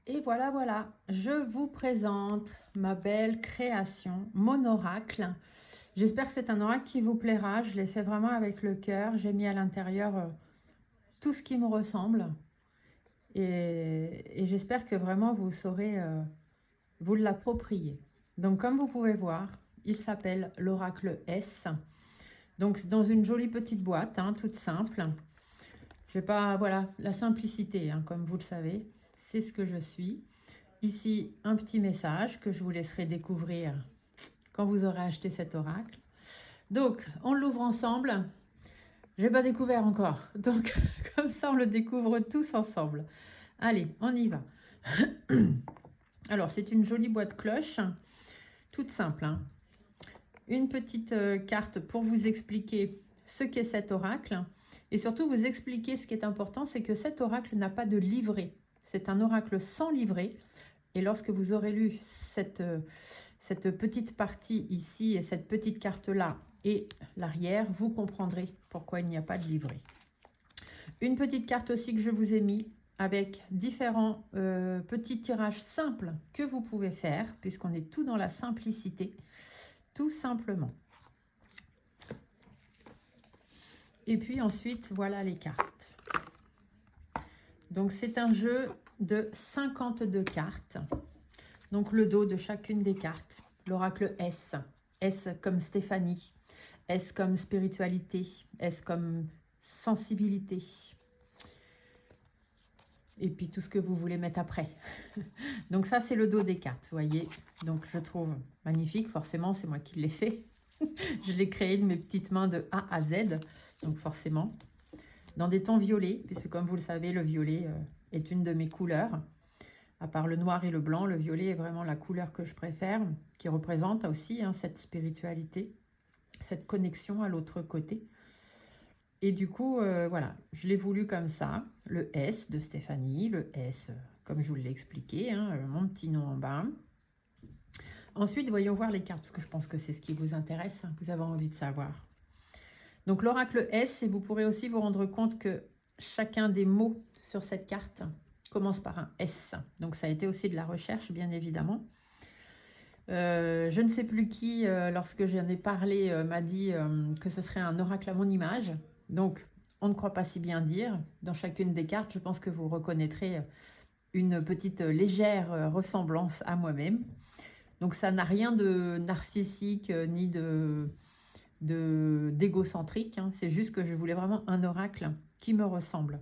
Et voilà, voilà, je vous présente ma belle création, mon oracle. J'espère que c'est un oracle qui vous plaira. Je l'ai fait vraiment avec le cœur. J'ai mis à l'intérieur tout ce qui me ressemble. Et j'espère que vraiment vous saurez vous l'approprier. Donc comme vous pouvez voir, il s'appelle l'oracle S. Donc c'est dans une jolie petite boîte, hein, toute simple. Je vais pas, voilà, la simplicité, hein, comme vous le savez, c'est ce que je suis. Ici, un petit message que je vous laisserai découvrir quand vous aurez acheté cet oracle. Donc, on l'ouvre ensemble. Je n'ai pas découvert encore. Donc, comme ça, on le découvre tous ensemble. Allez, on y va. Alors, c'est une jolie boîte cloche, toute simple, hein. Une petite carte pour vous expliquer ce qu'est cet oracle. Et surtout, vous expliquer ce qui est important, c'est que cet oracle n'a pas de livret. C'est un oracle sans livret. Et lorsque vous aurez lu cette petite partie ici et cette petite carte-là et l'arrière, vous comprendrez pourquoi il n'y a pas de livret. Une petite carte aussi que je vous ai mis avec différents petits tirages simples que vous pouvez faire, puisqu'on est tout dans la simplicité, tout simplement. Et puis ensuite, voilà les cartes. Donc c'est un jeu de 52 cartes. Donc le dos de chacune des cartes. L'oracle S. S comme Stéphanie. S comme spiritualité. S comme sensibilité. Et puis tout ce que vous voulez mettre après. Donc ça, c'est le dos des cartes, vous voyez. Donc je trouve magnifique. Forcément, c'est moi qui l'ai fait. Je l'ai créé de mes petites mains de A à Z. Donc forcément. Dans des tons violets, puisque comme vous le savez, le violet est une de mes couleurs. À part le noir et le blanc, le violet est vraiment la couleur que je préfère, qui représente aussi cette spiritualité, cette connexion à l'autre côté. Et du coup, voilà, je l'ai voulu comme ça, le S de Stéphanie, le S, comme je vous l'ai expliqué, hein, mon petit nom en bas. Ensuite, voyons voir les cartes, parce que je pense que c'est ce qui vous intéresse, hein, vous avez envie de savoir. Donc l'oracle S, et vous pourrez aussi vous rendre compte que chacun des mots sur cette carte commence par un S. Donc ça a été aussi de la recherche, bien évidemment. Je ne sais plus qui, lorsque j'en ai parlé, m'a dit que ce serait un oracle à mon image. Donc, on ne croit pas si bien dire. Dans chacune des cartes, je pense que vous reconnaîtrez une petite légère ressemblance à moi-même. Donc, ça n'a rien de narcissique ni d'égocentrique, hein. C'est juste que je voulais vraiment un oracle qui me ressemble.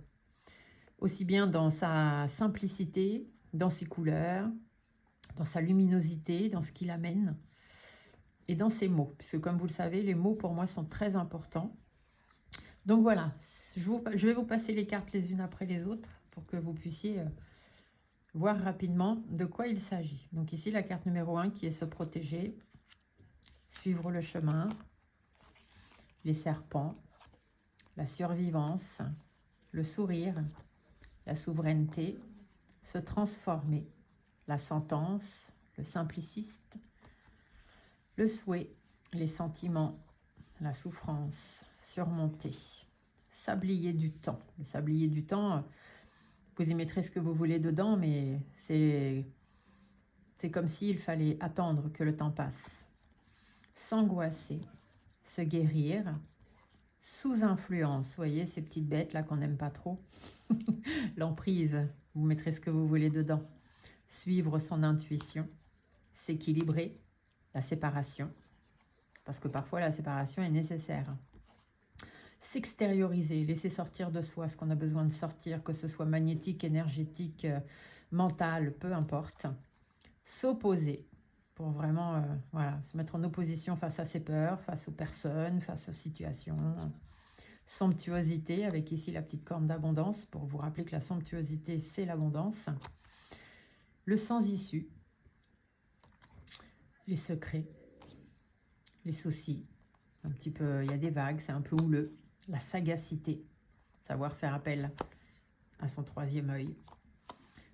Aussi bien dans sa simplicité, dans ses couleurs, dans sa luminosité, dans ce qu'il amène et dans ses mots. Puisque comme vous le savez, les mots pour moi sont très importants. Donc voilà, je vais vous passer les cartes les unes après les autres pour que vous puissiez voir rapidement de quoi il s'agit. Donc ici, la carte numéro 1 qui est se protéger, suivre le chemin, les serpents, la survivance, le sourire, la souveraineté, se transformer, la sentence, le simpliciste, le souhait, les sentiments, la souffrance, surmonter, sablier du temps. Le sablier du temps, vous y mettrez ce que vous voulez dedans, mais c'est comme s'il fallait attendre que le temps passe. S'angoisser, se guérir, sous influence, vous voyez ces petites bêtes là qu'on n'aime pas trop. L'emprise, vous mettrez ce que vous voulez dedans. Suivre son intuition, s'équilibrer, la séparation, parce que parfois la séparation est nécessaire. S'extérioriser, laisser sortir de soi ce qu'on a besoin de sortir, que ce soit magnétique, énergétique, mental, peu importe. S'opposer, pour vraiment voilà, se mettre en opposition face à ses peurs, face aux personnes, face aux situations. Somptuosité, avec ici la petite corne d'abondance, pour vous rappeler que la somptuosité, c'est l'abondance. Le sans-issue, les secrets, les soucis, un petit peu, il y a des vagues, c'est un peu houleux. La sagacité, savoir faire appel à son troisième œil,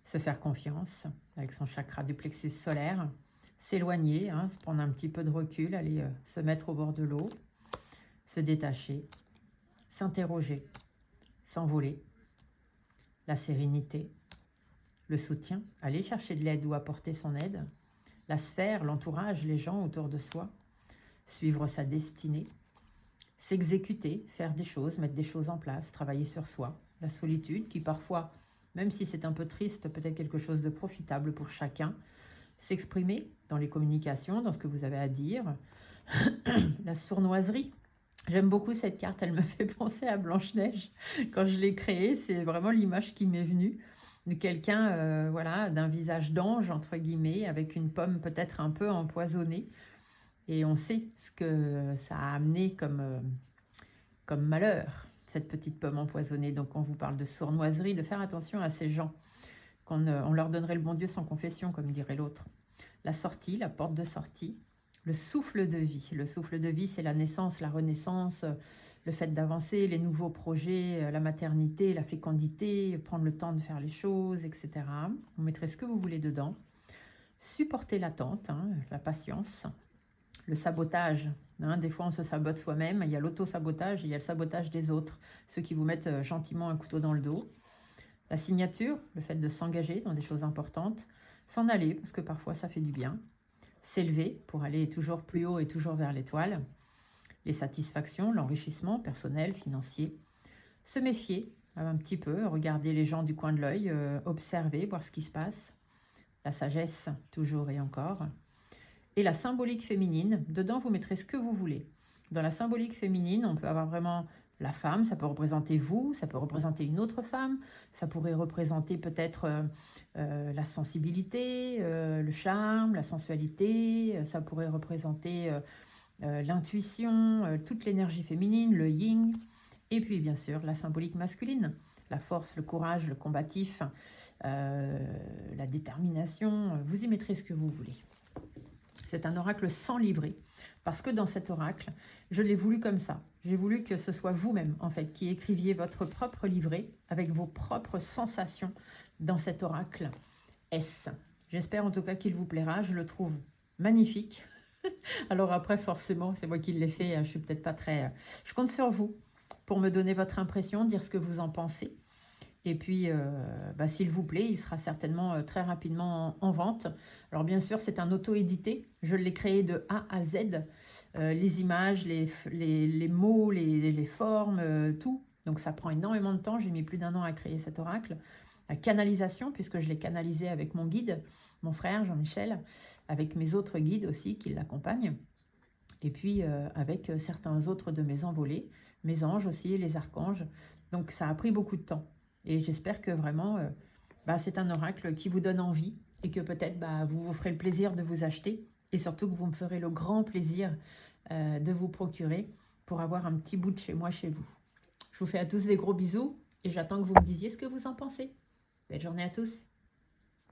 se faire confiance avec son chakra du plexus solaire, s'éloigner, hein, se prendre un petit peu de recul, aller se mettre au bord de l'eau, se détacher, s'interroger, s'envoler, la sérénité, le soutien, aller chercher de l'aide ou apporter son aide, la sphère, l'entourage, les gens autour de soi, suivre sa destinée, s'exécuter, faire des choses, mettre des choses en place, travailler sur soi, la solitude qui parfois, même si c'est un peu triste, peut être quelque chose de profitable pour chacun, s'exprimer dans les communications, dans ce que vous avez à dire, la sournoiserie. J'aime beaucoup cette carte, elle me fait penser à Blanche-Neige. Quand je l'ai créée, c'est vraiment l'image qui m'est venue de quelqu'un, voilà, d'un visage d'ange, entre guillemets, avec une pomme peut-être un peu empoisonnée. Et on sait ce que ça a amené comme malheur, cette petite pomme empoisonnée. Donc on vous parle de sournoiserie, de faire attention à ces gens, on leur donnerait le bon Dieu sans confession, comme dirait l'autre. La sortie, la porte de sortie, le souffle de vie. Le souffle de vie, c'est la naissance, la renaissance, le fait d'avancer, les nouveaux projets, la maternité, la fécondité, prendre le temps de faire les choses, etc. Vous mettrez ce que vous voulez dedans. Supporter l'attente, hein, la patience, le sabotage. Hein, des fois, on se sabote soi-même. Il y a l'auto-sabotage et il y a le sabotage des autres, ceux qui vous mettent gentiment un couteau dans le dos. La signature, le fait de s'engager dans des choses importantes. S'en aller, parce que parfois, ça fait du bien. S'élever pour aller toujours plus haut et toujours vers l'étoile. Les satisfactions, l'enrichissement personnel, financier. Se méfier un petit peu, regarder les gens du coin de l'œil, observer, voir ce qui se passe. La sagesse, toujours et encore. Et la symbolique féminine, dedans vous mettrez ce que vous voulez. Dans la symbolique féminine, on peut avoir vraiment la femme, ça peut représenter vous, ça peut représenter une autre femme, ça pourrait représenter peut-être la sensibilité, le charme, la sensualité, ça pourrait représenter l'intuition, toute l'énergie féminine, le yin, et puis bien sûr la symbolique masculine, la force, le courage, le combatif, la détermination, vous y mettrez ce que vous voulez. C'est un oracle sans livret, parce que dans cet oracle, je l'ai voulu comme ça. J'ai voulu que ce soit vous-même, en fait, qui écriviez votre propre livret avec vos propres sensations dans cet oracle S. J'espère en tout cas qu'il vous plaira, je le trouve magnifique. Alors après, forcément, c'est moi qui l'ai fait, je suis peut-être pas très... Je compte sur vous pour me donner votre impression, dire ce que vous en pensez. Et puis, s'il vous plaît, il sera certainement très rapidement en vente. Alors bien sûr, c'est un auto-édité. Je l'ai créé de A à Z. Les images, les mots, les formes, tout. Donc ça prend énormément de temps. J'ai mis plus d'1 an à créer cet oracle. La canalisation, puisque je l'ai canalisé avec mon guide, mon frère Jean-Michel, avec mes autres guides aussi qui l'accompagnent. Et puis avec certains autres de mes envolés, mes anges aussi, les archanges. Donc ça a pris beaucoup de temps. Et j'espère que vraiment, c'est un oracle qui vous donne envie et que peut-être vous vous ferez le plaisir de vous acheter et surtout que vous me ferez le grand plaisir de vous procurer pour avoir un petit bout de chez moi, chez vous. Je vous fais à tous des gros bisous et j'attends que vous me disiez ce que vous en pensez. Belle journée à tous.